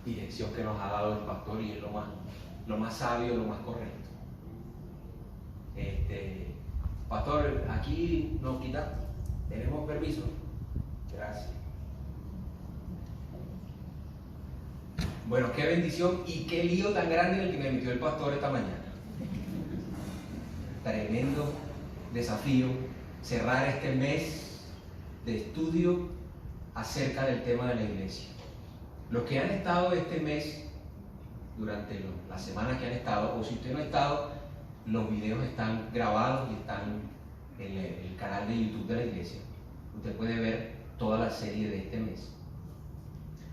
dirección que nos ha dado el pastor y es lo más sabio, lo más correcto. Pastor, aquí nos quitamos. ¿Tenemos permiso? Gracias. Bueno, qué bendición y qué lío tan grande el que me metió el pastor esta mañana. Tremendo desafío cerrar este mes de estudio acerca del tema de la iglesia. Los que han estado este mes, durante las semanas que han estado, o si usted no ha estado, los videos están grabados y están en el canal de YouTube de la iglesia. Usted puede ver toda la serie de este mes.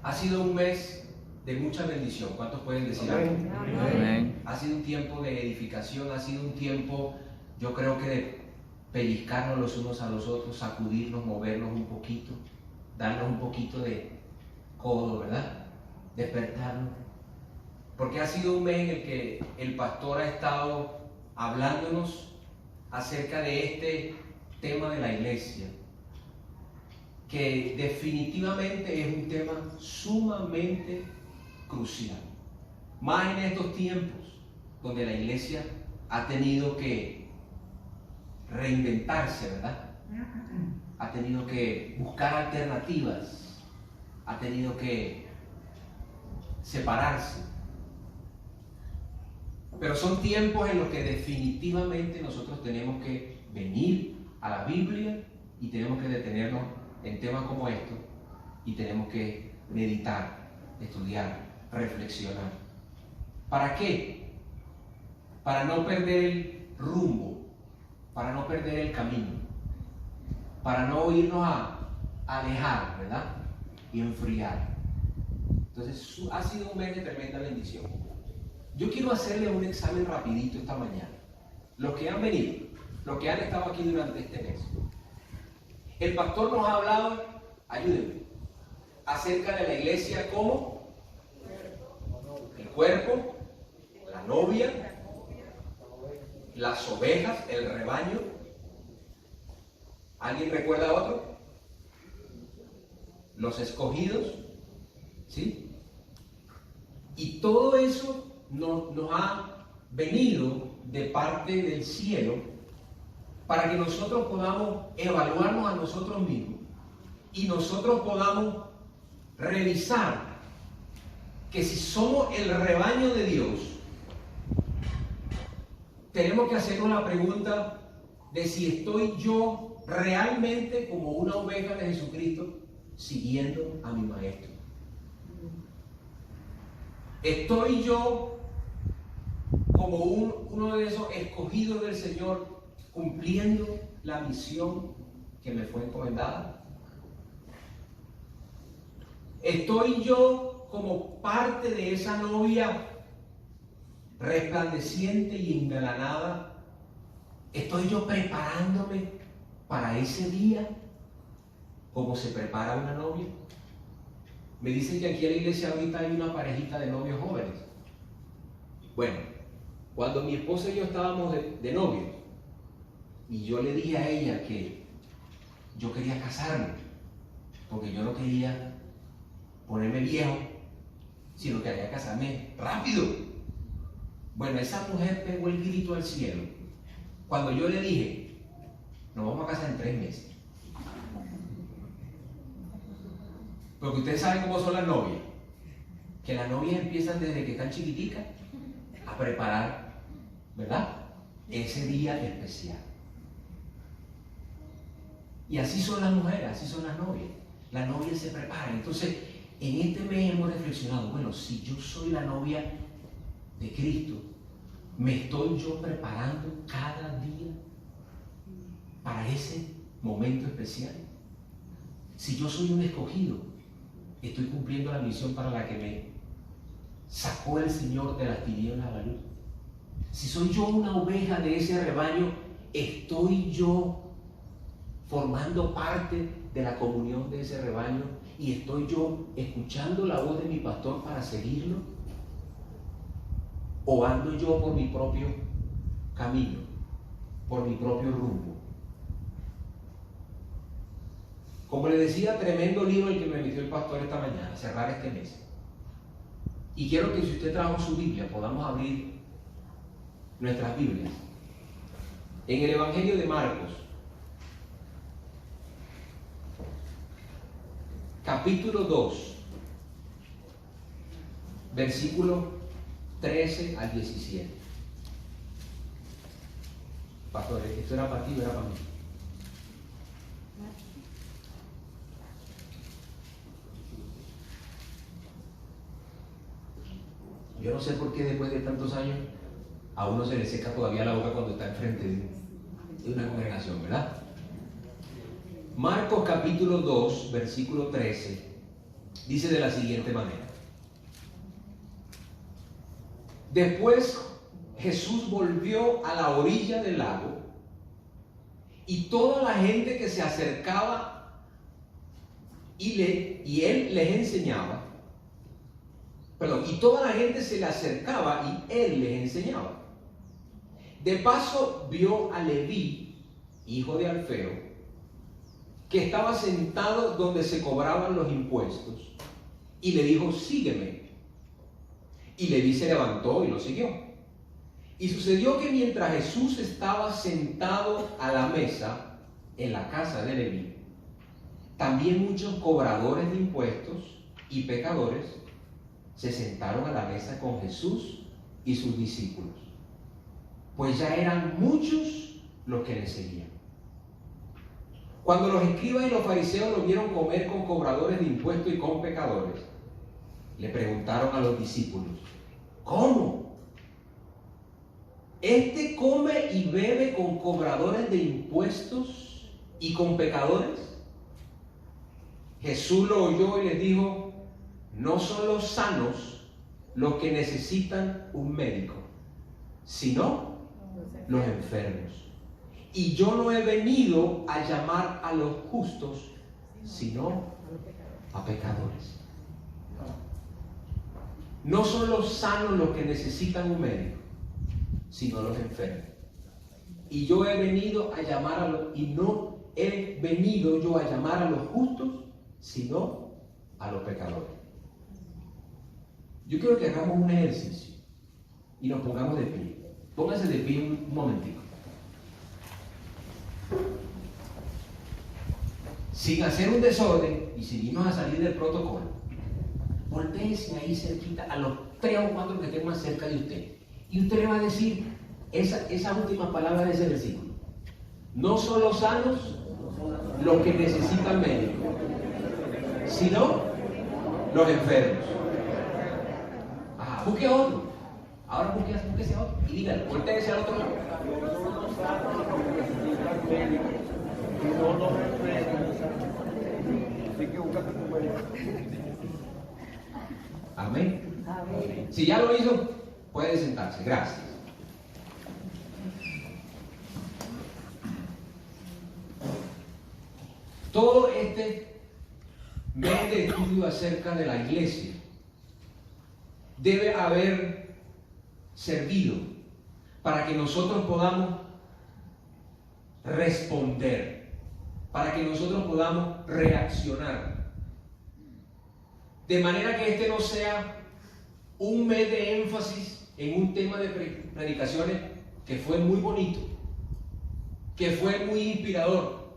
Ha sido un mes de mucha bendición. ¿Cuántos pueden decir algo? Amén. Ha sido un tiempo de edificación, ha sido un tiempo, yo creo que de pellizcarnos los unos a los otros, sacudirnos, movernos un poquito, darnos un poquito de codo, ¿verdad? Despertarnos. Porque ha sido un mes en el que el pastor ha estado hablándonos acerca de este tema de la iglesia, que definitivamente es un tema sumamente crucial. Más en estos tiempos donde la iglesia ha tenido que reinventarse, ¿verdad? Ha tenido que buscar alternativas, ha tenido que separarse. Pero son tiempos en los que definitivamente nosotros tenemos que venir a la Biblia y tenemos que detenernos en temas como estos y tenemos que meditar, estudiar, reflexionar. ¿Para qué? Para no perder el rumbo, para no perder el camino, para no irnos a alejar, ¿verdad? Y enfriar. Entonces ha sido un mes de tremenda bendición. Yo quiero hacerle un examen rapidito esta mañana. Los que han venido, los que han estado aquí durante este mes. El pastor nos ha hablado, ayúdenme, acerca de la iglesia como el cuerpo, la novia, las ovejas, el rebaño. ¿Alguien recuerda otro? Los escogidos, ¿sí? Y todo eso nos ha venido de parte del cielo para que nosotros podamos evaluarnos a nosotros mismos y nosotros podamos revisar que si somos el rebaño de Dios, tenemos que hacernos la pregunta de si estoy yo realmente como una oveja de Jesucristo siguiendo a mi maestro. ¿Estoy yo como uno de esos escogidos del Señor cumpliendo la misión que me fue encomendada? ¿Estoy yo como parte de esa novia resplandeciente y engalanada? ¿Estoy yo preparándome para ese día como se prepara una novia? Me dicen que aquí en la iglesia ahorita hay una parejita de novios jóvenes. Bueno, cuando mi esposa y yo estábamos de novios, y yo le dije a ella que yo quería casarme, porque yo no quería ponerme viejo, sino que quería casarme rápido. Bueno, esa mujer pegó el grito al cielo cuando yo le dije, nos vamos a casar en 3 meses. Porque ustedes saben cómo son las novias, que las novias empiezan desde que están chiquiticas a preparar, ¿verdad?, ese día especial. Y así son las mujeres, así son las novias. Las novias se preparan. Entonces, en este mes hemos reflexionado, bueno, si yo soy la novia de Cristo, ¿me estoy yo preparando cada día para ese momento especial? Si yo soy un escogido, estoy cumpliendo la misión para la que me sacó el Señor de las tinieblas a la luz. Si soy yo una oveja de ese rebaño, estoy yo formando parte de la comunión de ese rebaño y estoy yo escuchando la voz de mi pastor para seguirlo, o ando yo por mi propio camino, por mi propio rumbo. Como le decía, tremendo libro el que me metió el pastor esta mañana, cerrar este mes. Y quiero que si usted trajo su Biblia, podamos abrir nuestras Biblias. En el Evangelio de Marcos, capítulo 2, versículo 13 al 17. Pastor, ¿esto era para ti o era para mí? Yo no sé por qué después de tantos años a uno se le seca todavía la boca cuando está enfrente de una congregación, ¿verdad? Marcos capítulo 2, versículo 13, dice de la siguiente manera. Después Jesús volvió a la orilla del lago y toda la gente que se acercaba y él les enseñaba. Y toda la gente se le acercaba y él les enseñaba. De paso vio a Leví, hijo de Alfeo, que estaba sentado donde se cobraban los impuestos, y le dijo: sígueme. Y Leví se levantó y lo siguió. Y sucedió que mientras Jesús estaba sentado a la mesa en la casa de Leví, también muchos cobradores de impuestos y pecadores se sentaron a la mesa con Jesús y sus discípulos, pues ya eran muchos los que le seguían. Cuando los escribas y los fariseos lo vieron comer con cobradores de impuestos y con pecadores, le preguntaron a los discípulos: ¿cómo? ¿Este come y bebe con cobradores de impuestos y con pecadores? Jesús lo oyó y les dijo: no son los sanos los que necesitan un médico, sino los enfermos. Y yo no he venido a llamar a los justos, sino a pecadores. No son los sanos los que necesitan un médico, sino los enfermos. Y yo he venido a llamar y no he venido yo a llamar a los justos, sino a los pecadores. Yo quiero que hagamos un ejercicio y nos pongamos de pie. Pónganse de pie un momentico. Sin hacer un desorden y sin irnos a salir del protocolo, voltéese ahí cerquita a los 3 o 4 que estén más cerca de usted. Y usted le va a decir esa última palabra de ese versículo. No son los sanos los que necesitan médico, sino los enfermos. Busque a otro. Ahora búsquese a otro. Y dígale, voltéese al otro lado. Amén. Si ya lo hizo, puede sentarse. Gracias. Todo este mes de estudio acerca de la iglesia debe haber servido para que nosotros podamos responder, para que nosotros podamos reaccionar, de manera que este no sea un mes de énfasis en un tema de predicaciones que fue muy bonito, que fue muy inspirador,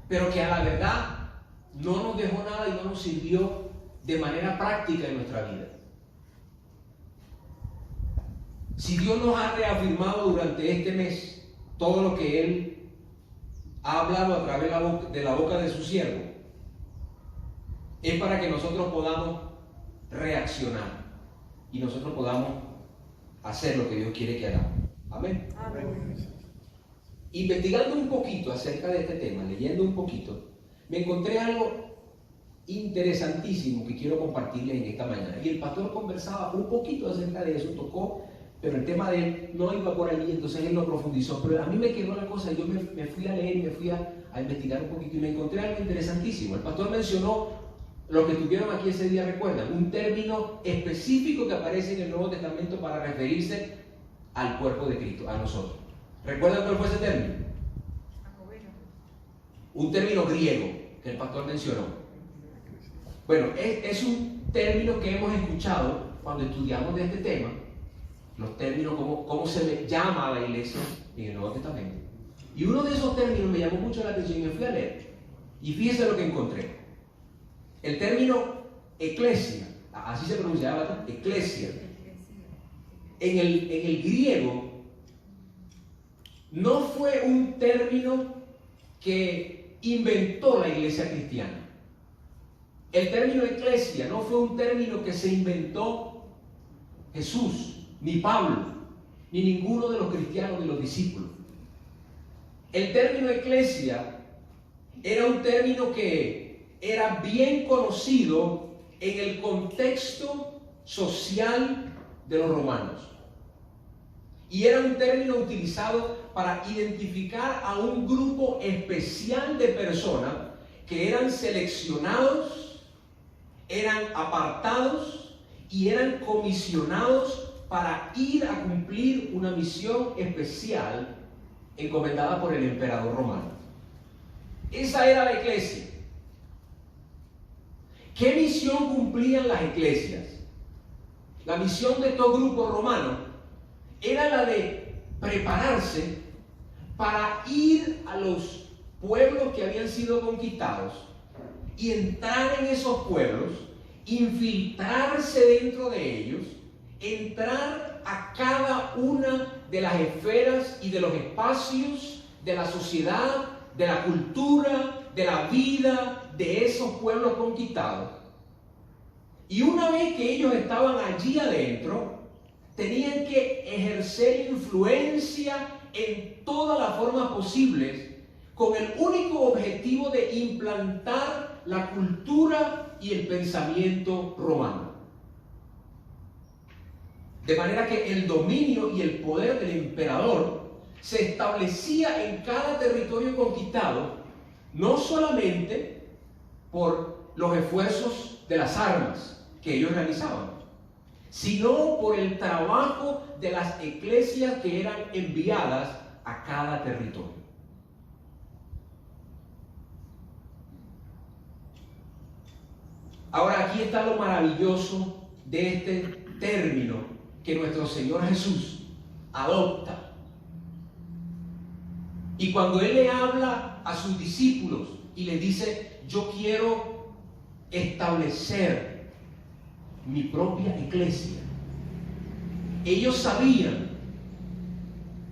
pero que a la verdad no nos dejó nada y no nos sirvió de manera práctica en nuestra vida. Si Dios nos ha reafirmado durante este mes todo lo que Él ha hablado a través de la boca de su siervo, es para que nosotros podamos reaccionar y nosotros podamos hacer lo que Dios quiere que hagamos. Amén. Amén. Investigando un poquito acerca de este tema, leyendo un poquito, me encontré algo interesantísimo que quiero compartirles en esta mañana. Y el pastor conversaba un poquito acerca de eso, tocó, pero el tema de él no iba por allí, entonces él lo profundizó. Pero a mí me quedó la cosa, yo me fui a leer y me fui a investigar un poquito y me encontré algo interesantísimo. El pastor mencionó lo que tuvieron aquí ese día, recuerdan, un término específico que aparece en el Nuevo Testamento para referirse al cuerpo de Cristo, a nosotros. ¿Recuerdan cuál fue ese término? Un término griego que el pastor mencionó. Bueno, es un términos que hemos escuchado cuando estudiamos de este tema, los términos, cómo se le llama a la iglesia en el Nuevo Testamento. Y uno de esos términos me llamó mucho la atención y me fui a leer. Y fíjense lo que encontré. El término eclesia, así se pronunciaba, ¿verdad? Eclesia. En el griego no fue un término que inventó la iglesia cristiana. El término eclesia no fue un término que se inventó Jesús, ni Pablo, ni ninguno de los cristianos ni los discípulos. El término eclesia era un término que era bien conocido en el contexto social de los romanos. Y era un término utilizado para identificar a un grupo especial de personas que eran seleccionados, eran apartados y eran comisionados para ir a cumplir una misión especial encomendada por el emperador romano. Esa era la iglesia. ¿Qué misión cumplían las iglesias? La misión de estos grupos romanos era la de prepararse para ir a los pueblos que habían sido conquistados y entrar en esos pueblos, infiltrarse dentro de ellos, entrar a cada una de las esferas y de los espacios de la sociedad, de la cultura, de la vida de esos pueblos conquistados. Y una vez que ellos estaban allí adentro, tenían que ejercer influencia en todas las formas posibles con el único objetivo de implantar la cultura y el pensamiento romano. De manera que el dominio y el poder del emperador se establecía en cada territorio conquistado, no solamente por los esfuerzos de las armas que ellos realizaban, sino por el trabajo de las eclesias que eran enviadas a cada territorio. Ahora, aquí está lo maravilloso de este término que nuestro Señor Jesús adopta. Y cuando Él le habla a sus discípulos y les dice: yo quiero establecer mi propia iglesia, ellos sabían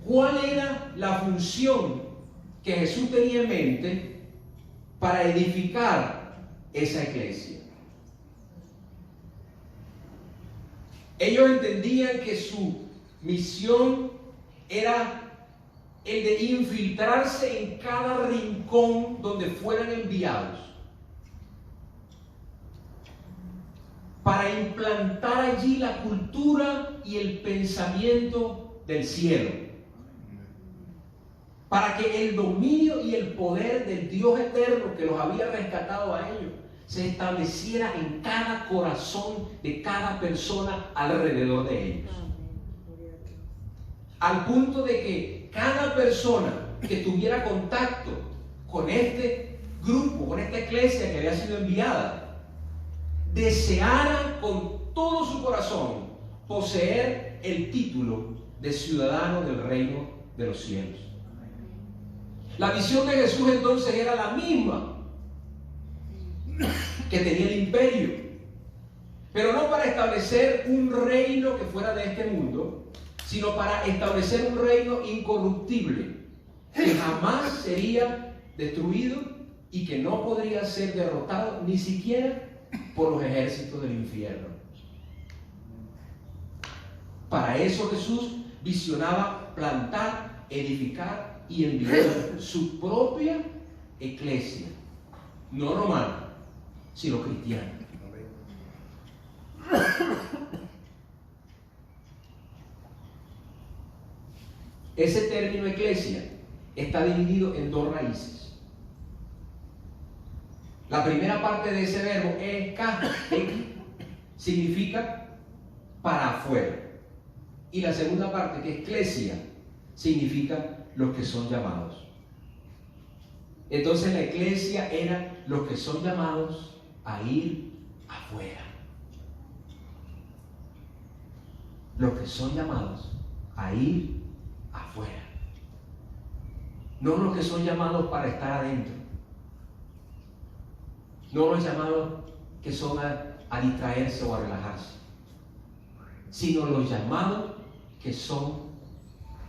cuál era la función que Jesús tenía en mente para edificar esa iglesia. Ellos entendían que su misión era el de infiltrarse en cada rincón donde fueran enviados, para implantar allí la cultura y el pensamiento del cielo, para que el dominio y el poder del Dios eterno que los había rescatado a ellos se estableciera en cada corazón de cada persona alrededor de ellos. Al punto de que cada persona que tuviera contacto con este grupo, con esta iglesia que había sido enviada, deseara con todo su corazón poseer el título de ciudadano del reino de los cielos. La visión de Jesús entonces era la misma que tenía el imperio, pero no para establecer un reino que fuera de este mundo, sino para establecer un reino incorruptible que jamás sería destruido y que no podría ser derrotado ni siquiera por los ejércitos del infierno. Para eso Jesús visionaba plantar, edificar y enviar su propia iglesia, no romana, sino cristiana. Ese término iglesia está dividido en dos raíces. La primera parte de ese verbo, significa para afuera. Y la segunda parte, que es eclesia, significa los que son llamados. Entonces la iglesia era los que son llamados a ir afuera, los que son llamados a ir afuera. No los que son llamados para estar adentro. No los llamados que son a distraerse o a relajarse, sino los llamados que son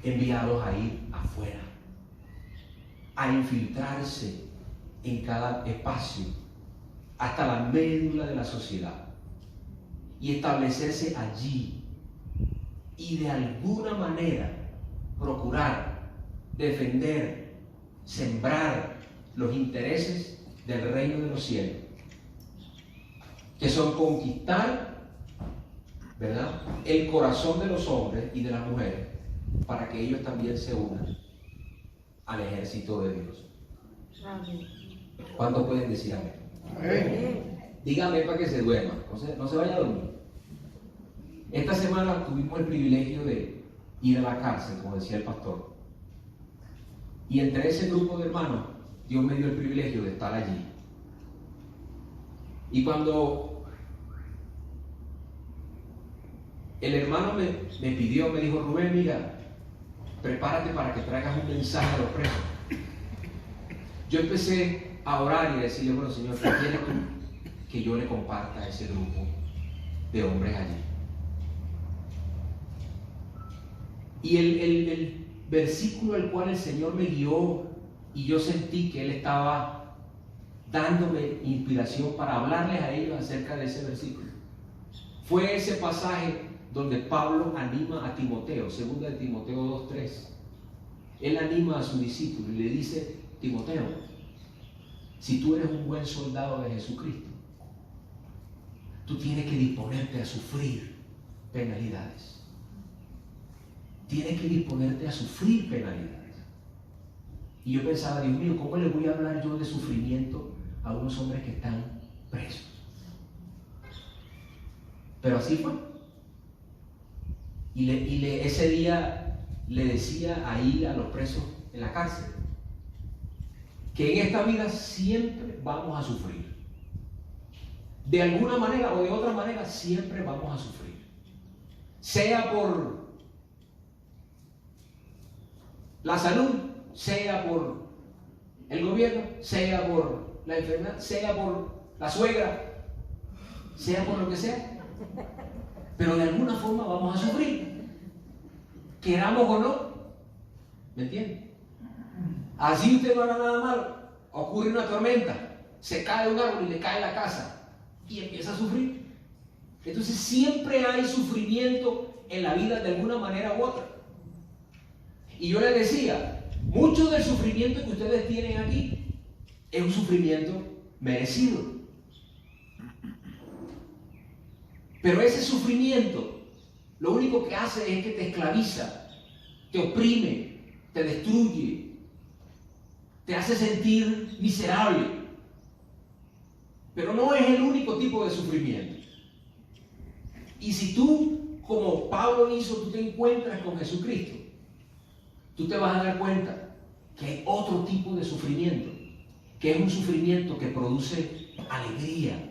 enviados a ir afuera, a infiltrarse en cada espacio, hasta la médula de la sociedad, y establecerse allí, y de alguna manera procurar defender, sembrar los intereses del reino de los cielos, que son conquistar, ¿verdad?, el corazón de los hombres y de las mujeres, para que ellos también se unan al ejército de Dios. Amén. ¿Cuántos pueden decir amén? Amén. Dígame para que se duerma, no se vaya a dormir. Esta semana tuvimos el privilegio de ir a la cárcel, como decía el pastor. Y entre ese grupo de hermanos, Dios me dio el privilegio de estar allí. Y cuando el hermano me pidió, me dijo: Rubén, mira, prepárate para que traigas un mensaje a los presos. Yo empecé a orar y a decirle: bueno, Señor, ¿qué quieres tú que yo le comparta a ese grupo de hombres allí? Y el versículo al cual el Señor me guió, y yo sentí que Él estaba dándome inspiración para hablarles a ellos acerca de ese versículo, fue ese pasaje donde Pablo anima a Timoteo, 2 de Timoteo 2:3. Él anima a su discípulo y le dice: Timoteo, si tú eres un buen soldado de Jesucristo, tú tienes que disponerte a sufrir penalidades. Tienes que disponerte a sufrir penalidades. Y yo pensaba: Dios mío, ¿cómo le voy a hablar yo de sufrimiento a unos hombres que están presos? Pero así fue. Y ese día le decía ahí a los presos en la cárcel que en esta vida siempre vamos a sufrir. De alguna manera o de otra manera siempre vamos a sufrir. Sea por la salud, sea por el gobierno, sea por la enfermedad, sea por la suegra, sea por lo que sea. Pero de alguna forma vamos a sufrir, queramos o no. ¿Me entienden? Así usted no haga nada malo, ocurre una tormenta, se cae un árbol y le cae la casa y empieza a sufrir. Entonces siempre hay sufrimiento en la vida de alguna manera u otra. Y yo les decía, mucho del sufrimiento que ustedes tienen aquí es un sufrimiento merecido. Pero ese sufrimiento lo único que hace es que te esclaviza, te oprime, te destruye, te hace sentir miserable. Pero no es el único tipo de sufrimiento. Y si tú, como Pablo hizo, tú te encuentras con Jesucristo, tú te vas a dar cuenta que hay otro tipo de sufrimiento, que es un sufrimiento que produce alegría,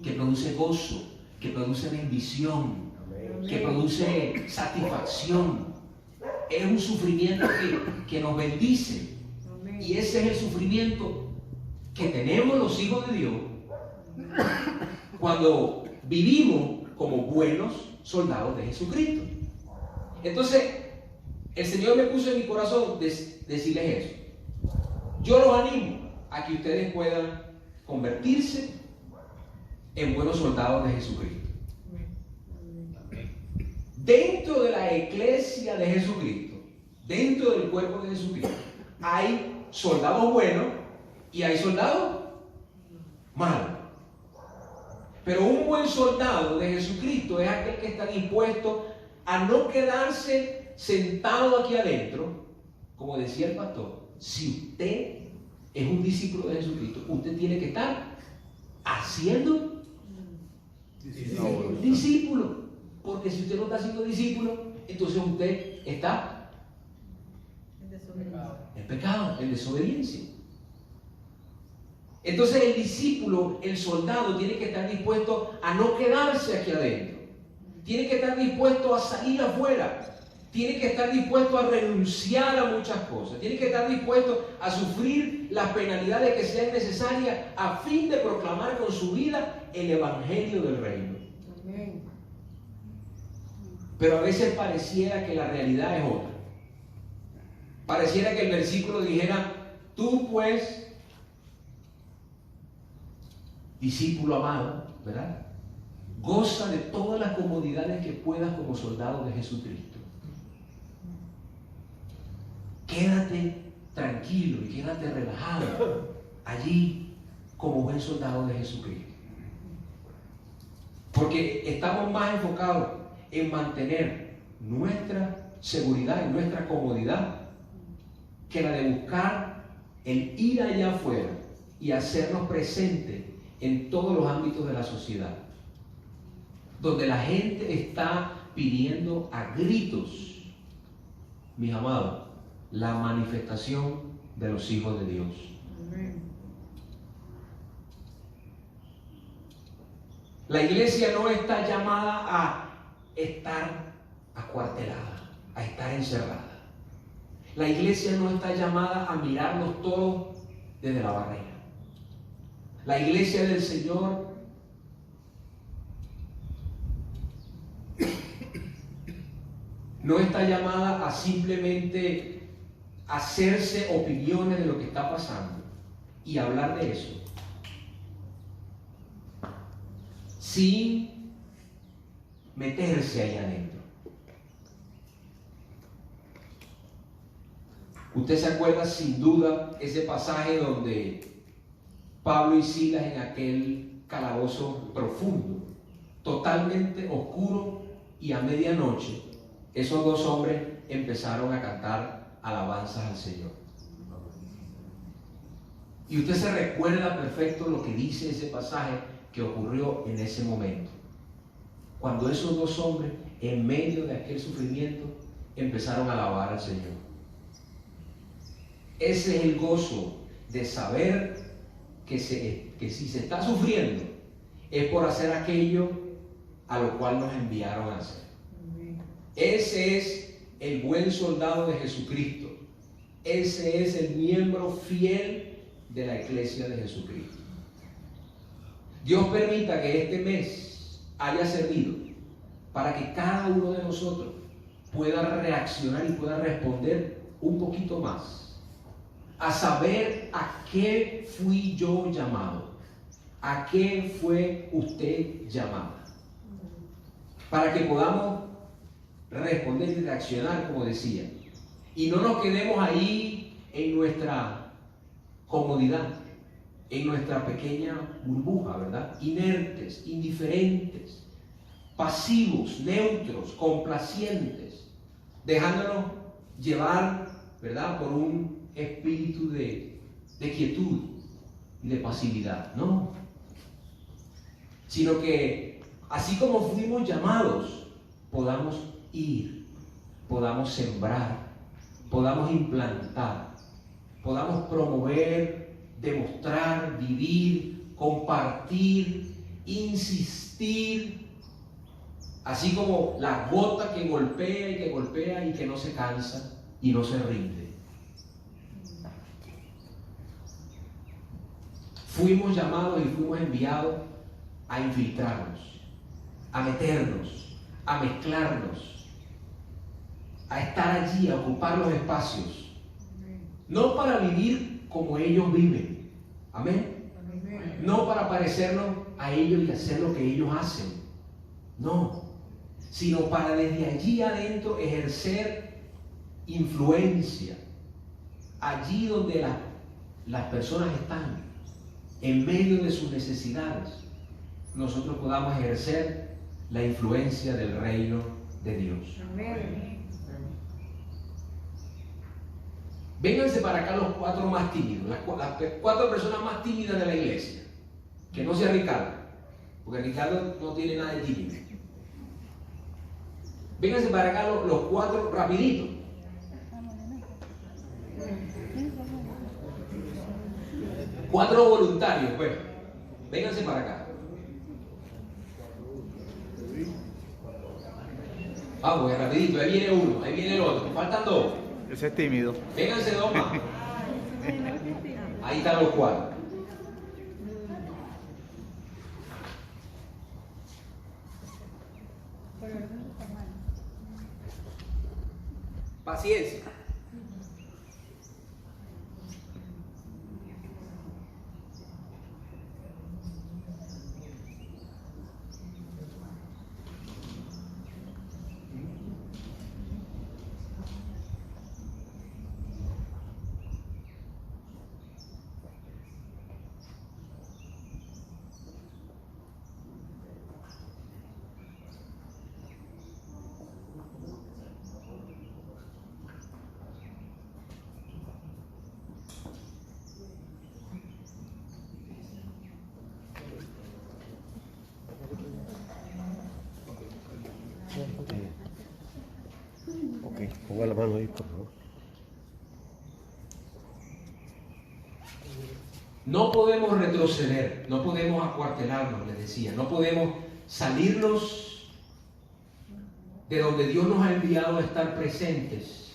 que produce gozo, que produce bendición, que produce satisfacción. Es un sufrimiento que nos bendice. Y ese es el sufrimiento que tenemos los hijos de Dios cuando vivimos como buenos soldados de Jesucristo. Entonces, el Señor me puso en mi corazón decirles eso. Yo los animo a que ustedes puedan convertirse en buenos soldados de Jesucristo. Dentro de la iglesia de Jesucristo, dentro del cuerpo de Jesucristo, hay soldados buenos y hay soldados malos. Pero un buen soldado de Jesucristo es aquel que está dispuesto a no quedarse sentado aquí adentro. Como decía el pastor, si usted es un discípulo de Jesucristo, usted tiene que estar haciendo discípulo. Porque si usted no está haciendo discípulo, entonces usted está en pecado, en desobediencia. Entonces el discípulo, el soldado, tiene que estar dispuesto a no quedarse aquí adentro, tiene que estar dispuesto a salir afuera. Tiene que estar dispuesto a renunciar a muchas cosas. Tiene que estar dispuesto a sufrir las penalidades que sean necesarias a fin de proclamar con su vida el evangelio del reino. Amén. Pero a veces pareciera que la realidad es otra. Pareciera que el versículo dijera: tú pues, discípulo amado, ¿verdad?, goza de todas las comodidades que puedas como soldado de Jesucristo. Quédate tranquilo y quédate relajado allí como buen soldado de Jesucristo. Porque estamos más enfocados en mantener nuestra seguridad y nuestra comodidad que la de buscar el ir allá afuera y hacernos presentes en todos los ámbitos de la sociedad, donde la gente está pidiendo a gritos, mis amados, la manifestación de los hijos de Dios. Amén. La iglesia no está llamada a estar acuartelada, a estar encerrada. La iglesia no está llamada a mirarnos todos desde la barrera. La iglesia del Señor no está llamada a simplemente hacerse opiniones de lo que está pasando y hablar de eso sin meterse ahí adentro. Usted se acuerda sin duda ese pasaje donde Pablo y Silas, en aquel calabozo profundo, totalmente oscuro, y a medianoche esos dos hombres empezaron a cantar alabanzas al Señor. Y usted se recuerda perfecto lo que dice ese pasaje que ocurrió en ese momento, cuando esos dos hombres, en medio de aquel sufrimiento, empezaron a alabar al Señor. Ese es el gozo de saber que si se está sufriendo es por hacer aquello a lo cual nos enviaron a hacer. Ese es el buen soldado de Jesucristo. Ese es el miembro fiel de la iglesia de Jesucristo. Dios permita que este mes haya servido para que cada uno de nosotros pueda reaccionar y pueda responder un poquito más, a saber a qué fui yo llamado, a qué fue usted llamada, para que podamos responder y reaccionar, como decía, y no nos quedemos ahí en nuestra comodidad, en nuestra pequeña burbuja, ¿verdad? Inertes, indiferentes, pasivos, neutros, complacientes, dejándonos llevar, ¿verdad?, por un espíritu de quietud y de pasividad. No, sino que así como fuimos llamados, podamos ir, podamos sembrar, podamos implantar, podamos promover, demostrar, vivir, compartir, insistir, así como la gota que golpea y que no se cansa y no se rinde. Fuimos llamados y fuimos enviados a infiltrarnos, a meternos, a mezclarnos, a estar allí, a ocupar los espacios, no para vivir como ellos viven, amén, no para parecernos a ellos y hacer lo que ellos hacen, no, sino para desde allí adentro ejercer influencia, allí donde las personas están, en medio de sus necesidades, nosotros podamos ejercer la influencia del reino de Dios. Amén. Vénganse para acá los cuatro más tímidos, las cuatro personas más tímidas de la iglesia. Que no sea Ricardo, porque Ricardo no tiene nada de tímido. Vénganse para acá los cuatro rapiditos. Cuatro voluntarios, pues. Vénganse para acá. Vamos, rapidito, ahí viene uno, ahí viene el otro. Faltan dos. Ese es tímido. Vénganse dos más. Ahí están los cuatro. Paciencia. Ok, ponga la mano ahí, por favor. No podemos retroceder, no podemos acuartelarnos, les decía, no podemos salirnos de donde Dios nos ha enviado a estar presentes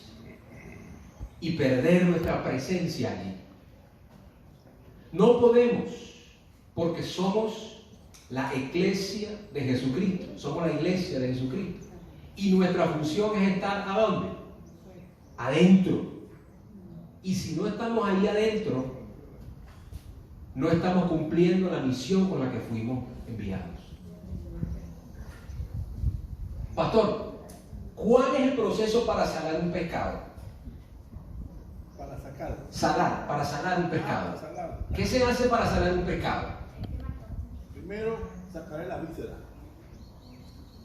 y perder nuestra presencia allí. No podemos, porque somos la iglesia de Jesucristo, somos la iglesia de Jesucristo. Y nuestra función es estar ¿a dónde? Adentro. Y si no estamos ahí adentro, no estamos cumpliendo la misión con la que fuimos enviados. Pastor, ¿cuál es el proceso para sanar un pescado? Para sacar. Para sanar un pescado. Para sacar. ¿Qué se hace para sanar un pescado? Primero, sacaré la víscera.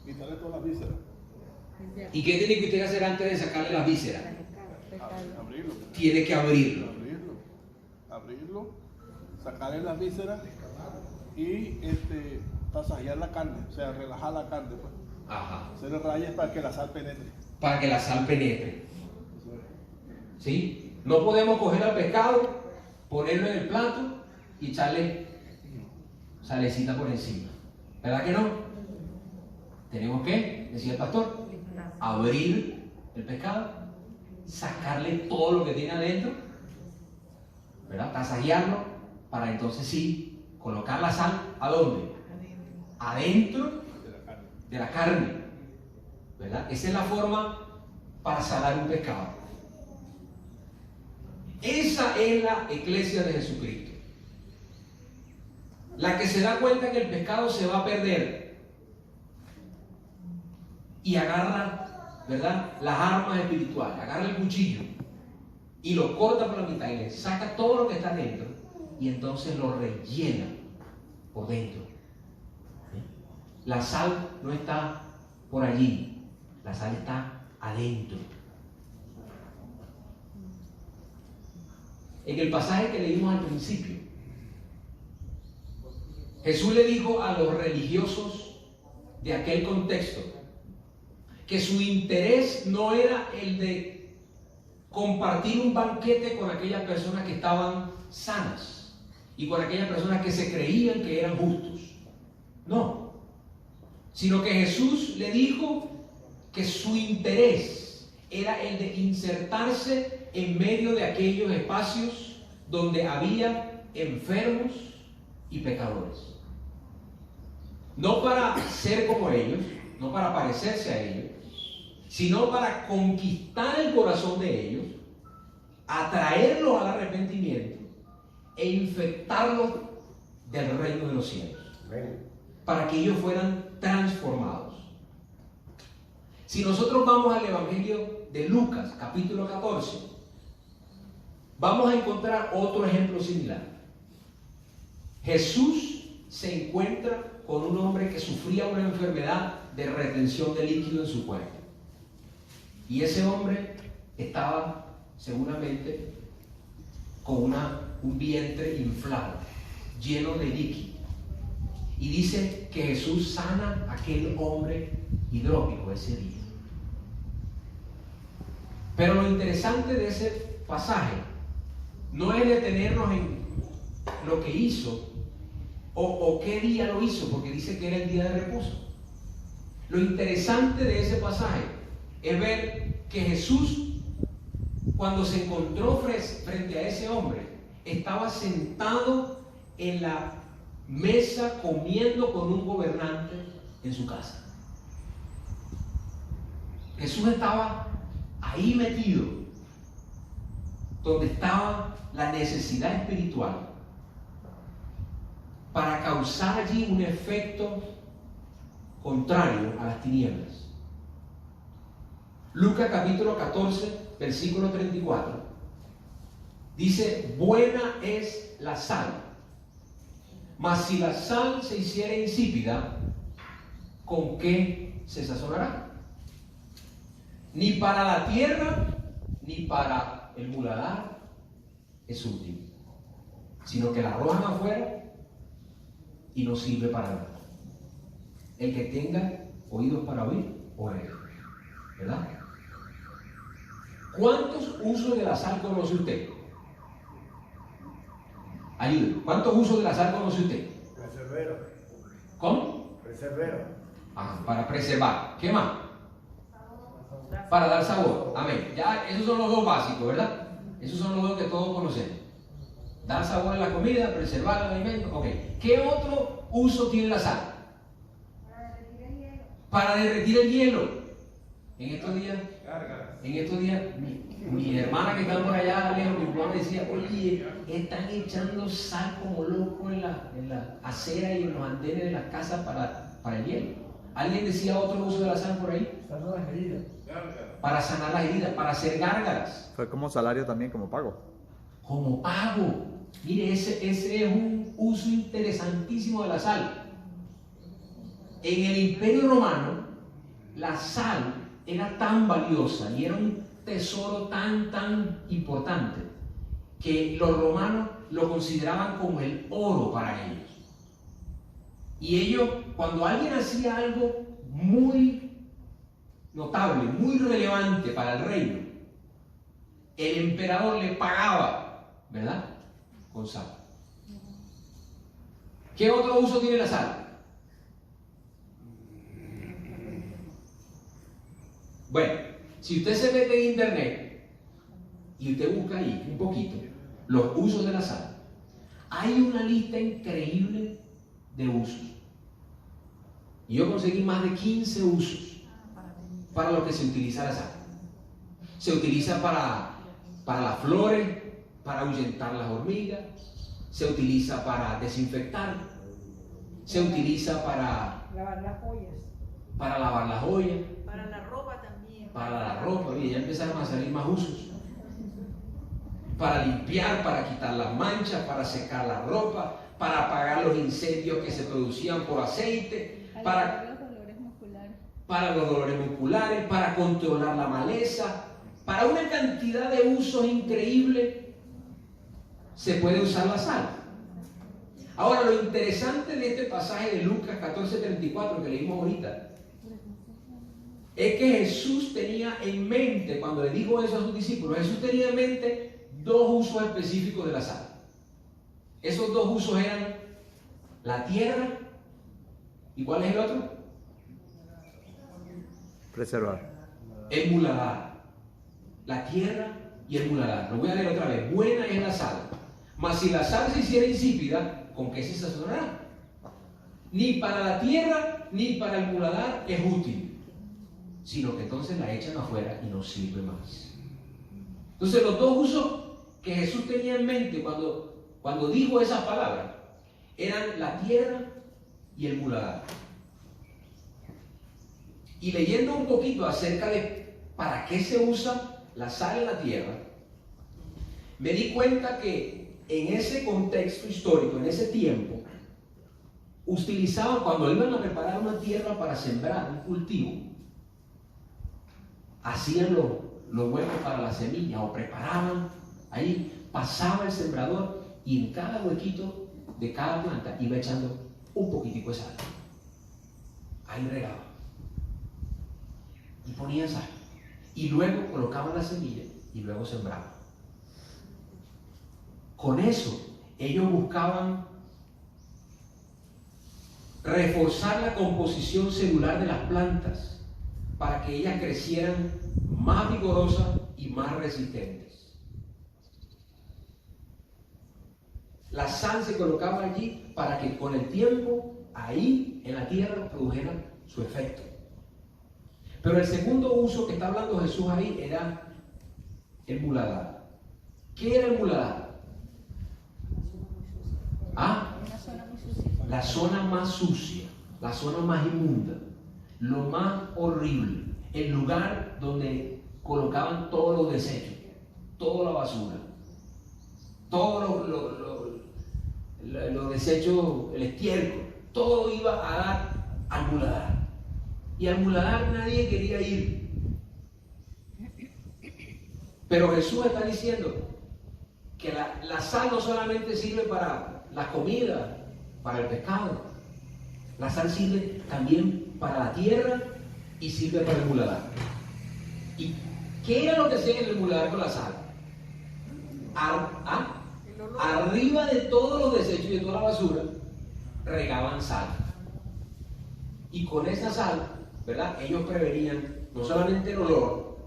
Quitarle todas las vísceras. ¿Y qué tiene que usted hacer antes de sacarle las vísceras? Abrirlo. Tiene que abrirlo. Abrirlo. Sacarle las vísceras y tasajear la carne, o sea, relajar la carne, pues. Ajá. Hacerle rayas para que la sal penetre. Para que la sal penetre. Eso es. ¿Sí? No podemos coger al pescado, ponerlo en el plato y echarle salecita por encima. ¿Verdad que no? Tenemos que, decía el pastor, abrir el pescado, sacarle todo lo que tiene adentro, ¿verdad? Tasajearlo, para entonces sí colocar la sal, ¿a dónde? Adentro de la carne, ¿verdad? Esa es la forma para sanar un pescado. Esa es la iglesia de Jesucristo, la que se da cuenta que el pescado se va a perder y agarra, ¿verdad?, las armas espirituales, agarra el cuchillo y lo corta por la mitad y le saca todo lo que está dentro y entonces lo rellena por dentro. La sal no está por allí, la sal está adentro. En el pasaje que leímos al principio, Jesús le dijo a los religiosos de aquel contexto que su interés no era el de compartir un banquete con aquellas personas que estaban sanas y con aquellas personas que se creían que eran justos. No, sino que Jesús le dijo que su interés era el de insertarse en medio de aquellos espacios donde había enfermos y pecadores. No para ser como ellos, no para parecerse a ellos, sino para conquistar el corazón de ellos, atraerlos al arrepentimiento e infectarlos del reino de los cielos, para que ellos fueran transformados. Si nosotros vamos al Evangelio de Lucas, capítulo 14, vamos a encontrar otro ejemplo similar. Jesús se encuentra con un hombre que sufría una enfermedad de retención de líquido en su cuerpo. Y ese hombre estaba seguramente con un vientre inflado, lleno de líquido. Y dice que Jesús sana a aquel hombre hidrópico ese día. Pero lo interesante de ese pasaje no es detenernos en lo que hizo o qué día lo hizo, porque dice que era el día de reposo. Lo interesante de ese pasaje es ver que Jesús, cuando se encontró frente a ese hombre, estaba sentado en la mesa comiendo con un gobernante en su casa. Jesús estaba ahí metido, donde estaba la necesidad espiritual, para causar allí un efecto contrario a las tinieblas. Lucas capítulo 14, versículo 34, dice: buena es la sal, mas si la sal se hiciera insípida, ¿con qué se sazonará? Ni para la tierra, ni para el muladar es útil, sino que la arrojan afuera y no sirve para nada. El que tenga oídos para oír, oiga, ¿verdad? ¿Cuántos usos de la sal conoce usted? Ayúdenme. ¿Cuántos usos de la sal conoce usted? Preservero. ¿Cómo? Preservero. Para preservar. ¿Qué más? Para dar sabor. Amén. Ya, esos son los dos básicos, ¿verdad? Esos son los dos que todos conocemos. Dar sabor a la comida, preservar el alimento. Ok. ¿Qué otro uso tiene la sal? Para derretir el hielo. En estos días, mi hermana que está por allá, lejos, mi mamá decía: oye, están echando sal como loco en la acera y en los andenes de las casas para el hielo. ¿Alguien decía otro uso de la sal por ahí? Sanar las heridas. Para sanar las heridas, para hacer gárgaras. Fue como salario también, como pago. Como pago. Mire, ese es un uso interesantísimo de la sal. En el Imperio Romano, la sal era tan valiosa y era un tesoro tan importante que los romanos lo consideraban como el oro para ellos. Y ellos, cuando alguien hacía algo muy notable, muy relevante para el reino, el emperador le pagaba, ¿verdad?, con sal. ¿Qué otro uso tiene la sal? Bueno, si usted se mete en internet y usted busca ahí un poquito los usos de la sal, hay una lista increíble de usos. Y yo conseguí más de 15 usos para lo que se utiliza la sal. Se utiliza para las flores, para ahuyentar las hormigas, se utiliza para desinfectar, se utiliza para Lavar las joyas. lavar las joyas, Para la ropa también. para la ropa. Mire, ya empezaron a salir más usos. Para limpiar, para quitar las manchas, para secar la ropa, para apagar los incendios que se producían por aceite, para los dolores musculares. Para los dolores musculares, para controlar la maleza, para una cantidad de usos increíbles se puede usar la sal. Ahora, lo interesante de este pasaje de Lucas 14:34 que leímos ahorita es que Jesús tenía en mente, cuando le dijo eso a sus discípulos, Jesús tenía en mente dos usos específicos de la sal. Esos dos usos eran la tierra, ¿y cuál es el otro? Preservar. El muladar. La tierra y el muladar. Lo voy a leer otra vez. Buena es la sal, mas si la sal se hiciera insípida, ¿con qué se sazonará? Ni para la tierra ni para el muladar es útil, sino que entonces la echan afuera y no sirve más. Entonces, los dos usos que Jesús tenía en mente cuando dijo esas palabras eran la tierra y el muladar. Y leyendo un poquito acerca de para qué se usa la sal en la tierra, me di cuenta que en ese contexto histórico, en ese tiempo, utilizaban, cuando iban a preparar una tierra para sembrar un cultivo, hacían los huecos para la semilla o preparaban, ahí pasaba el sembrador y en cada huequito de cada planta iba echando un poquitico de sal. Ahí regaba y ponían sal y luego colocaban la semilla y luego sembraban. Con eso ellos buscaban reforzar la composición celular de las plantas para que ellas crecieran más vigorosas y más resistentes. La sal se colocaba allí para que con el tiempo ahí en la tierra produjera su efecto. Pero el segundo uso que está hablando Jesús ahí era el muladar. ¿Qué era el muladar? ¿Ah? La zona más sucia, la zona más inmunda, lo más horrible, el lugar donde colocaban todos los desechos, toda la basura, todos los desechos, el estiércol, todo iba a dar al muladar. Y al muladar nadie quería ir. Pero Jesús está diciendo que la sal no solamente sirve para la comida, para el pescado. La sal sirve también para la tierra y sirve para el muladar. ¿Y qué era lo que hacían en el muladar con la sal? Arriba de todos los desechos y de toda la basura, regaban sal. Y con esa sal, ¿verdad? Ellos prevenían no solamente el olor,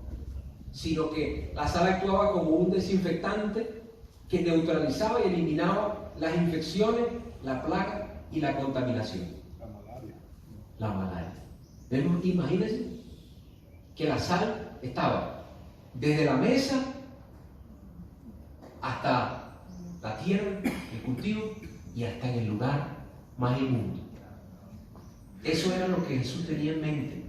sino que la sal actuaba como un desinfectante que neutralizaba y eliminaba las infecciones, la plaga y la contaminación. La malaria. Imagínense que la sal estaba desde la mesa hasta la tierra, el cultivo y hasta en el lugar más inmundo. Eso era lo que Jesús tenía en mente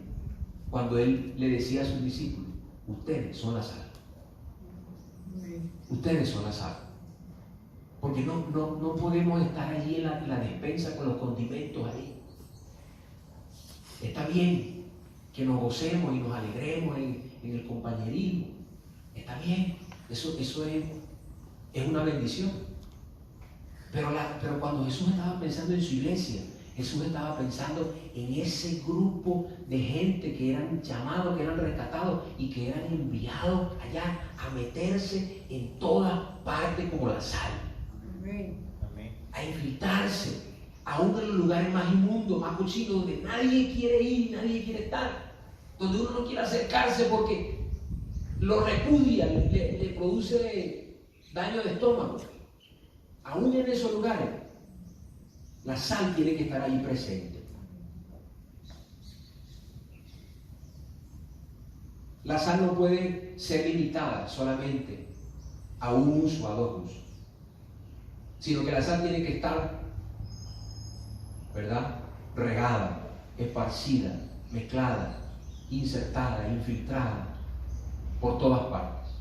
cuando Él le decía a sus discípulos: ustedes son la sal. Ustedes son la sal. Porque no podemos estar allí en la despensa con los condimentos ahí. Está bien que nos gocemos y nos alegremos en el compañerismo. Está bien, eso es una bendición. Pero cuando Jesús estaba pensando en su iglesia, Jesús estaba pensando en ese grupo de gente que eran llamados, que eran rescatados y que eran enviados allá a meterse en todas partes como la sal. A infiltrarse, aún en los lugares más inmundos, más cochinos, donde nadie quiere ir, nadie quiere estar, donde uno no quiere acercarse porque lo repudia, le produce daño de estómago. Aún en esos lugares, la sal tiene que estar allí presente. La sal no puede ser limitada solamente a un uso, a dos usos, sino que la sal tiene que estar, ¿verdad?, regada, esparcida, mezclada, insertada, infiltrada por todas partes.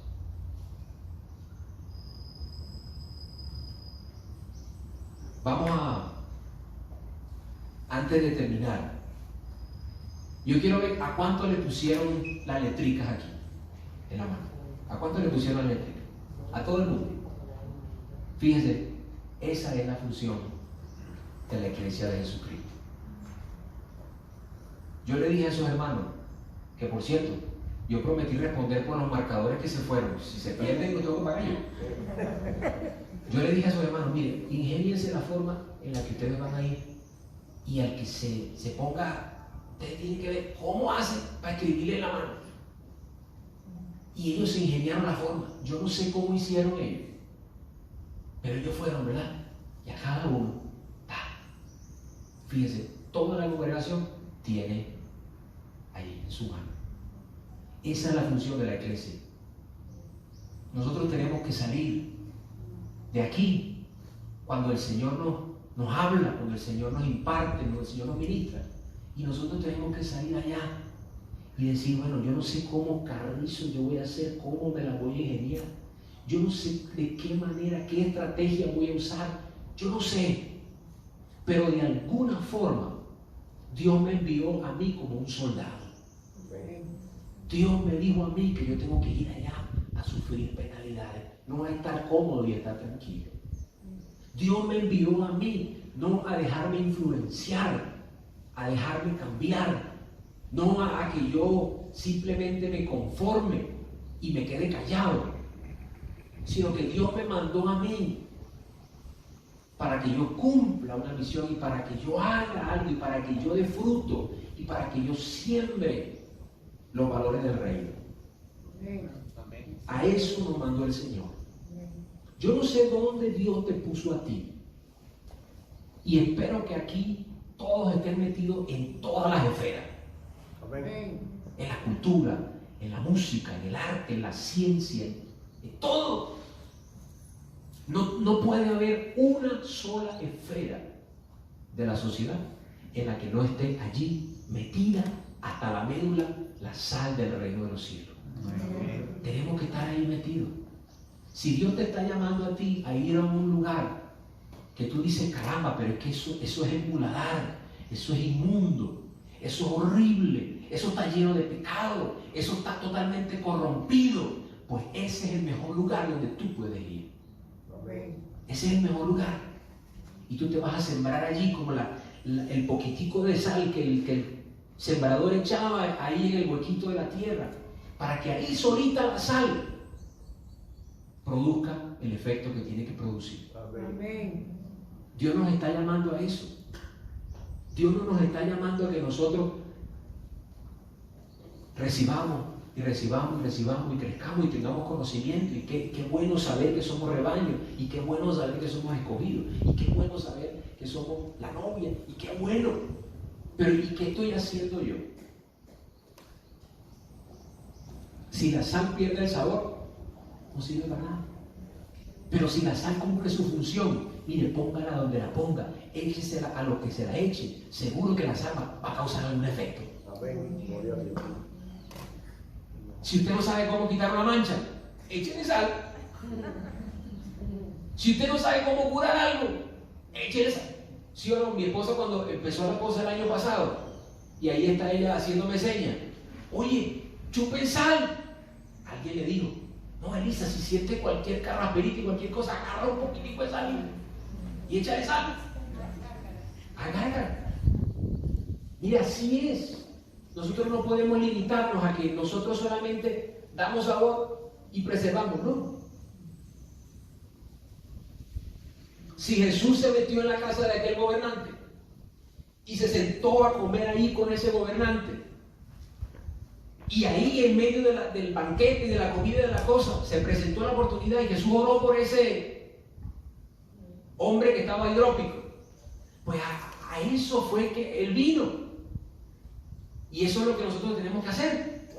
Vamos antes de terminar, yo quiero ver a cuánto le pusieron las letricas aquí en la mano. ¿A cuánto le pusieron las letricas? A todo el mundo. Fíjense, esa es la función de la iglesia de Jesucristo. Yo le dije a esos hermanos que, por cierto, yo prometí responder por los marcadores que se fueron. Si se pierden, los tengo que pagar yo. Yo le dije a esos hermanos: miren, ingéniense la forma en la que ustedes van a ir, y al que se ponga, ustedes tienen que ver cómo hacen para escribirle en la mano. Y ellos se ingeniaron la forma. Yo no sé cómo hicieron ellos, pero ellos fueron, ¿verdad? Y a cada uno, fíjense, toda la congregación tiene ahí en su mano. Esa es la función de la iglesia. Nosotros tenemos que salir de aquí cuando el Señor nos habla, cuando el Señor nos imparte, cuando el Señor nos ministra. Y nosotros tenemos que salir allá y decir: bueno, yo no sé cómo carrizo yo voy a hacer, cómo me la voy a ingeniar. Yo no sé de qué manera, qué estrategia voy a usar. Yo no sé. Pero de alguna forma, Dios me envió a mí como un soldado. Dios me dijo a mí que yo tengo que ir allá a sufrir penalidades, no a estar cómodo y a estar tranquilo. Dios me envió a mí no a dejarme influenciar, a dejarme cambiar, no a que yo simplemente me conforme y me quede callado, sino que Dios me mandó a mí para que yo cumpla una misión y para que yo haga algo y para que yo dé fruto y para que yo siembre los valores del reino. Amén. A eso nos mandó el Señor. Yo no sé dónde Dios te puso a ti. Y espero que aquí todos estén metidos en todas las esferas. Amén. En la cultura, en la música, en el arte, en la ciencia, en todo. No puede haber una sola esfera de la sociedad en la que no esté allí metida hasta la médula la sal del reino de los cielos. Amén. Tenemos que estar ahí metidos. Si Dios te está llamando a ti a ir a un lugar que tú dices, caramba, pero es que eso es emuladar, eso es inmundo, eso es horrible, eso está lleno de pecado, eso está totalmente corrompido, pues ese es el mejor lugar donde tú puedes ir. Amén. Ese es el mejor lugar. Y tú te vas a sembrar allí como el poquitico de sal que el sembrador echaba ahí en el huequito de la tierra, para que ahí solita la sal produzca el efecto que tiene que producir. Amén. Dios nos está llamando a eso. Dios no nos está llamando a que nosotros recibamos y recibamos y recibamos y crezcamos y tengamos conocimiento. Y qué bueno saber que somos rebaño, y qué bueno saber que somos escogidos, y qué bueno saber que somos la novia, y qué bueno. Pero ¿y qué estoy haciendo yo? Si la sal pierde el sabor, no sirve para nada. Pero si la sal cumple su función, mire, póngala donde la ponga, échesela a lo que se la eche, seguro que la sal va a causar algún efecto. Si usted no sabe cómo quitar una mancha, échele sal. Si usted no sabe cómo curar algo, échele sal. ¿Sí o no? Mi esposa, cuando empezó la cosa el año pasado, y ahí está ella haciéndome señas, oye, chupen sal. Alguien le dijo, no, Elisa, si siente cualquier carrasperita y cualquier cosa, agarra un poquitico de sal y échale sal. Agarra. Mira, así es. Nosotros no podemos limitarnos a que nosotros solamente damos sabor y preservamos, no. Si Jesús se metió en la casa de aquel gobernante y se sentó a comer ahí con ese gobernante, y ahí en medio del banquete y de la comida y de la cosa se presentó la oportunidad y Jesús oró por ese hombre que estaba hidrópico, pues a eso fue que él vino. Y eso es lo que nosotros tenemos que hacer.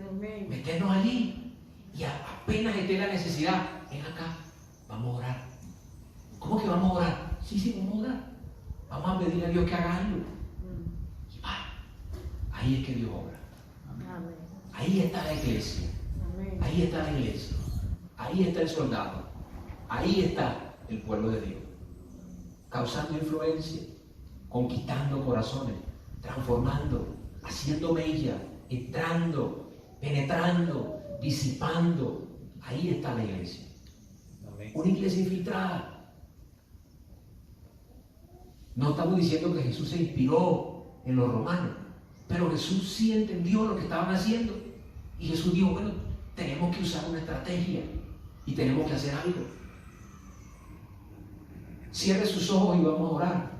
Amén. Meternos allí y apenas esté la necesidad, ven acá, vamos a orar. ¿Cómo que vamos a orar? Sí, vamos a orar. Vamos a pedirle a Dios que haga algo. Y va. Ahí es que Dios obra. Amén. Ahí está la iglesia. Amén. Ahí está la iglesia. Ahí está el soldado. Ahí está el pueblo de Dios. Causando influencia, conquistando corazones, transformando, haciendo mella, entrando, penetrando, disipando. Ahí está la iglesia. Una iglesia infiltrada. No estamos diciendo que Jesús se inspiró en los romanos, pero Jesús sí entendió lo que estaban haciendo. Y Jesús dijo, bueno, tenemos que usar una estrategia y tenemos que hacer algo. Cierre sus ojos y vamos a orar.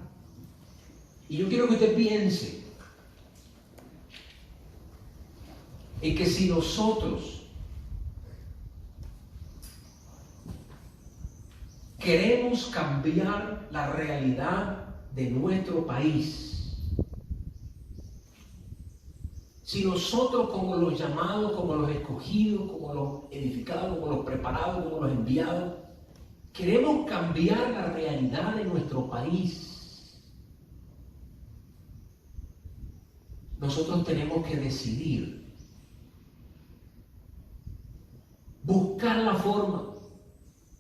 Y yo quiero que usted piense en que si nosotros queremos cambiar la realidad de nuestro país, si nosotros como los llamados, como los escogidos, como los edificados, como los preparados, como los enviados, queremos cambiar la realidad de nuestro país, nosotros tenemos que decidir, buscar la forma,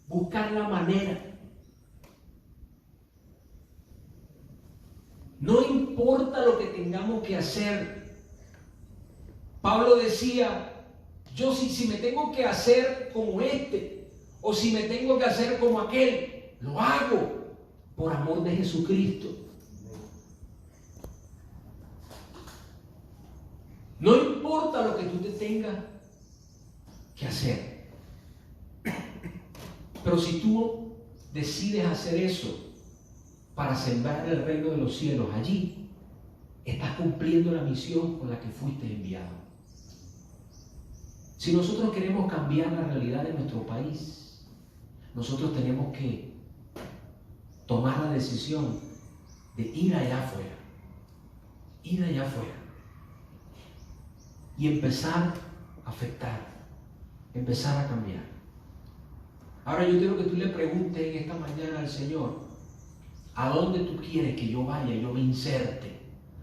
buscar la manera. No importa lo que tengamos que hacer. Pablo decía, yo si me tengo que hacer como este, o si me tengo que hacer como aquel, lo hago por amor de Jesucristo. No importa lo que tú te tengas que hacer. Pero si tú decides hacer eso, para sembrar el reino de los cielos, allí estás cumpliendo la misión con la que fuiste enviado. Si nosotros queremos cambiar la realidad de nuestro país, nosotros tenemos que tomar la decisión de ir allá afuera y empezar a afectar, empezar a cambiar. Ahora yo quiero que tú le preguntes en esta mañana al Señor, ¿a dónde tú quieres que yo vaya y yo me inserte?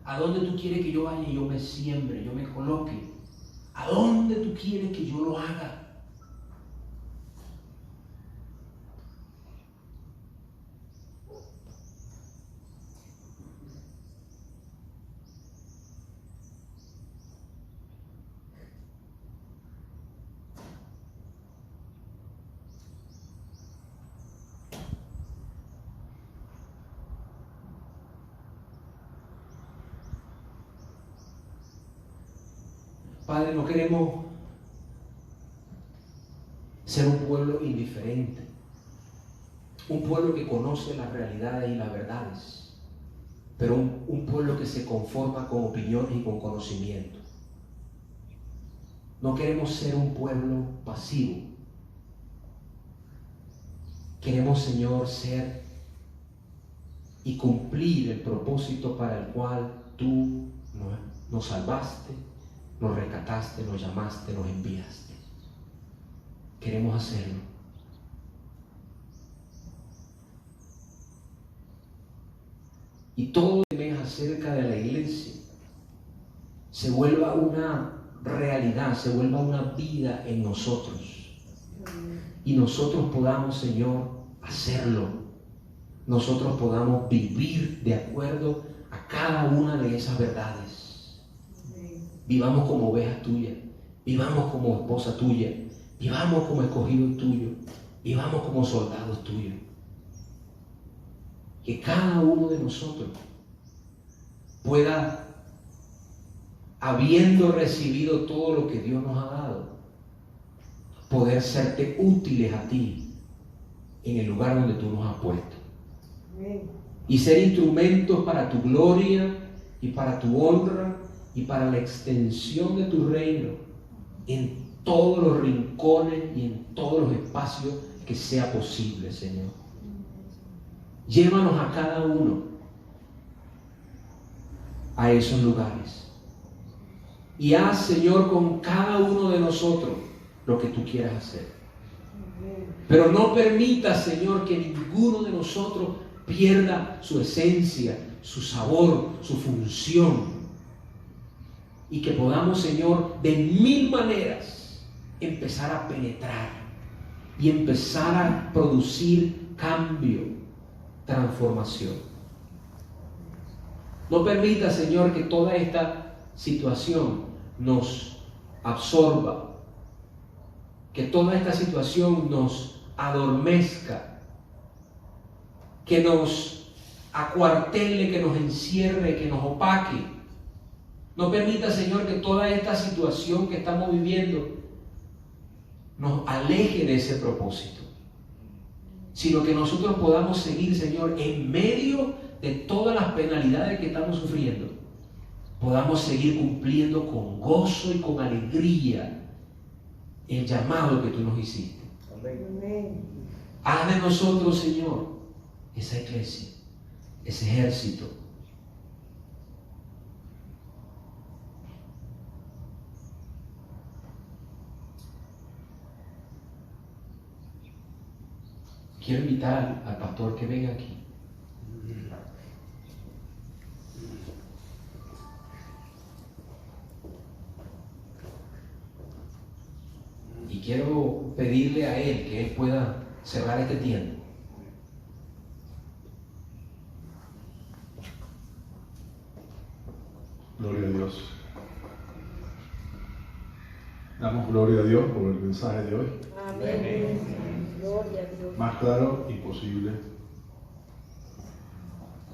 ¿A dónde tú quieres que yo vaya y yo me siembre, yo me coloque? ¿A dónde tú quieres que yo lo haga? Padre, no queremos ser un pueblo indiferente, un pueblo que conoce las realidades y las verdades, pero un pueblo que se conforma con opiniones y con conocimiento. No queremos ser un pueblo pasivo. Queremos, Señor, ser y cumplir el propósito para el cual tú nos salvaste, nos rescataste, nos llamaste, nos enviaste. Queremos hacerlo. Y todo lo que es acerca de la iglesia se vuelva una realidad, se vuelva una vida en nosotros. Y nosotros podamos, Señor, hacerlo. Nosotros podamos vivir de acuerdo a cada una de esas verdades. Vivamos como ovejas tuyas, vivamos como esposa tuya, vivamos como escogidos tuyos, vivamos como soldados tuyos. Que cada uno de nosotros pueda, habiendo recibido todo lo que Dios nos ha dado, poder serte útiles a ti en el lugar donde tú nos has puesto. Y ser instrumentos para tu gloria y para tu honra y para la extensión de tu reino en todos los rincones y en todos los espacios que sea posible, Señor. Llévanos a cada uno a esos lugares y haz, Señor, con cada uno de nosotros lo que tú quieras hacer. Pero no permita, Señor, que ninguno de nosotros pierda su esencia, su sabor, su función. Y que podamos, Señor, de mil maneras empezar a penetrar y empezar a producir cambio, transformación. No permita, Señor, que toda esta situación nos absorba, que toda esta situación nos adormezca, que nos acuartele, que nos encierre, que nos opaque. No permita, Señor, que toda esta situación que estamos viviendo nos aleje de ese propósito, sino que nosotros podamos seguir, Señor, en medio de todas las penalidades que estamos sufriendo, podamos seguir cumpliendo con gozo y con alegría el llamado que tú nos hiciste. Amén. Haz de nosotros, Señor, esa iglesia, ese ejército. Quiero invitar al pastor que venga aquí. Y quiero pedirle a él que él pueda cerrar este tiempo. Gloria a Dios. Damos gloria a Dios por el mensaje de hoy. Amén. Gloria a Dios. Más claro imposible.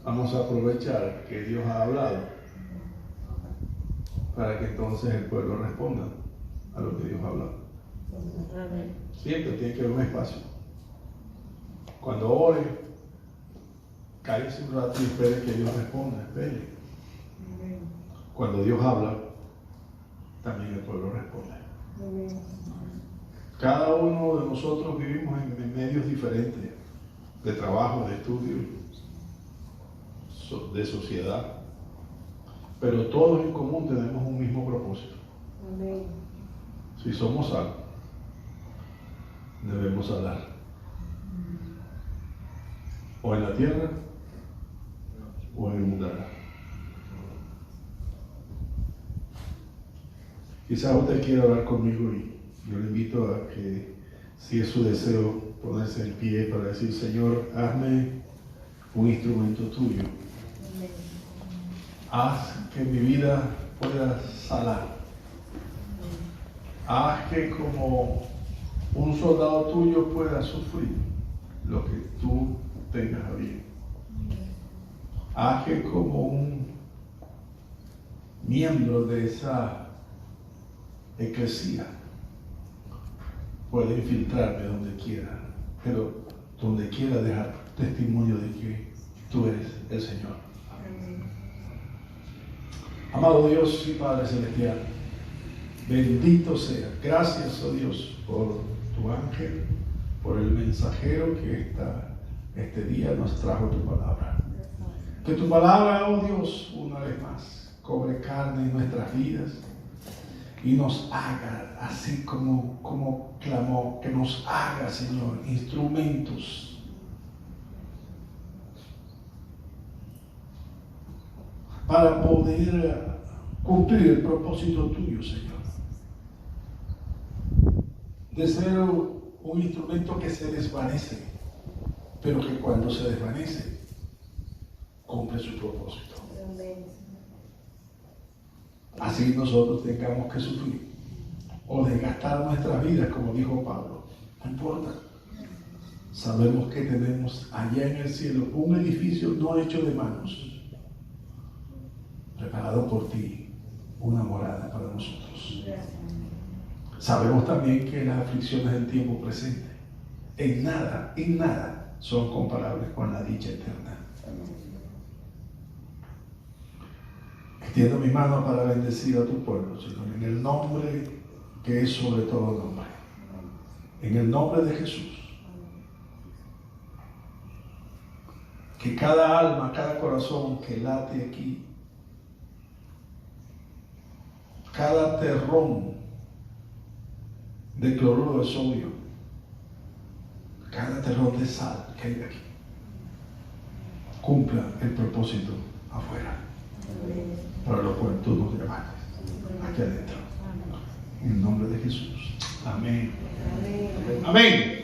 Vamos a aprovechar que Dios ha hablado para que entonces el pueblo responda a lo que Dios ha hablado. Amén. Siempre tiene que haber un espacio. Cuando ore, cállese un rato y espere que Dios responda, espere. Cuando Dios habla, también el pueblo responde. Cada uno de nosotros vivimos en medios diferentes, de trabajo, de estudio, de sociedad, pero todos en común tenemos un mismo propósito. Si somos sal, debemos salar. O en la tierra, o en el mundana. Quizás usted quiera hablar conmigo y yo le invito a que, si es su deseo, ponerse en pie para decir: Señor, hazme un instrumento tuyo. Haz que mi vida pueda salar. Haz que como un soldado tuyo pueda sufrir lo que tú tengas a bien. Haz que como un miembro de esa eclesía pueda infiltrarme donde quiera, pero donde quiera dejar testimonio de que tú eres el Señor. Amado Dios y Padre Celestial, bendito sea. Gracias, oh Dios, por tu ángel, por el mensajero que este día nos trajo tu palabra. Que tu palabra, oh Dios, una vez más, cobre carne en nuestras vidas y nos haga, así como clamó, que nos haga, Señor, instrumentos para poder cumplir el propósito tuyo, Señor, de ser un instrumento que se desvanece, pero que cuando se desvanece cumple su propósito. Así nosotros tengamos que sufrir o desgastar nuestras vidas, como dijo Pablo, no importa. Sabemos que tenemos allá en el cielo un edificio no hecho de manos, preparado por ti, una morada para nosotros. Sabemos también que las aflicciones del tiempo presente en nada son comparables con la dicha eterna. Extiendo mi mano para bendecir a tu pueblo, Señor, en el nombre que es sobre todo nombre, en el nombre de Jesús. Que cada alma, cada corazón que late aquí, cada terrón de cloruro de sodio, cada terrón de sal que hay aquí, cumpla el propósito afuera, para lo cual tú nos llamaste aquí adentro. En el nombre de Jesús. Amén. Amén.